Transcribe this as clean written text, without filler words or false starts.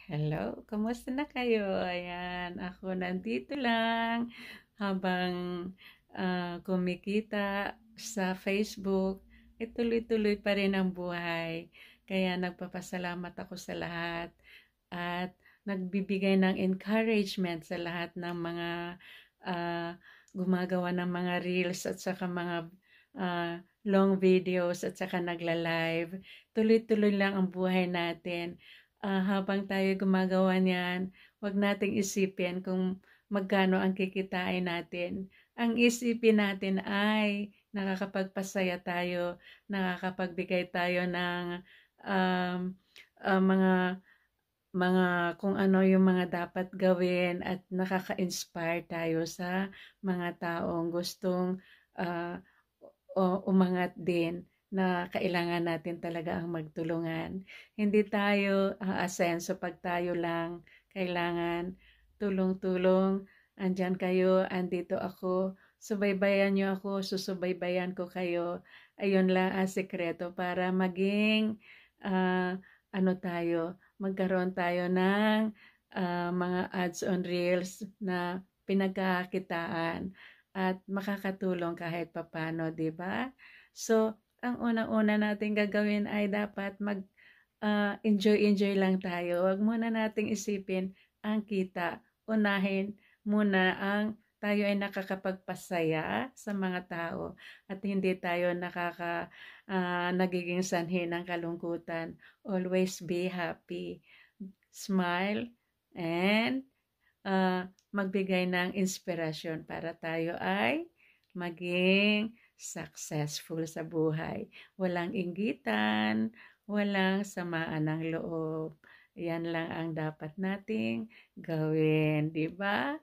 Hello, kamusta na kayo? Ayan, ako nandito lang habang kumikita sa Facebook. Tuloy-tuloy pa rin ang buhay. Kaya nagpapasalamat ako sa lahat at nagbibigay ng encouragement sa lahat ng mga ah, gumagawa ng mga reels at saka mga long videos at saka nagla-live. Tuloy-tuloy lang ang buhay natin. Habang tayo gumagawa niyan, wag nating isipin kung magkano ang kikitain natin. Ang isipin natin ay nakakapagpasaya tayo, nakakapagbigay tayo ng um, mga kung ano yung mga dapat gawin at nakaka-inspire tayo sa mga taong gustong uh, umangat din na kailangan natin talaga ang magtulungan. Hindi tayo aasenso pag tayo lang. Kailangan tulong-tulong. Andyan kayo, andito ako. Subaybayan niyo ako, susubaybayan ko kayo. Ayun lang ang sekreto para maging ano tayo, magkaroon tayo ng mga ads on reels na pinagkakitaan at makakatulong kahit papano, 'di ba? So, ang unang-una nating gagawin ay dapat enjoy-enjoy lang tayo. Huwag muna nating isipin ang kita. Unahin muna ang tayo ay nakakapagpasaya sa mga tao at hindi tayo nagiging sanhi ng kalungkutan. Always be happy. Smile and magbigay ng inspirasyon para tayo ay maging successful sa buhay. Walang inggitan, walang samaan ng loob. Yan lang ang dapat nating gawin, di ba?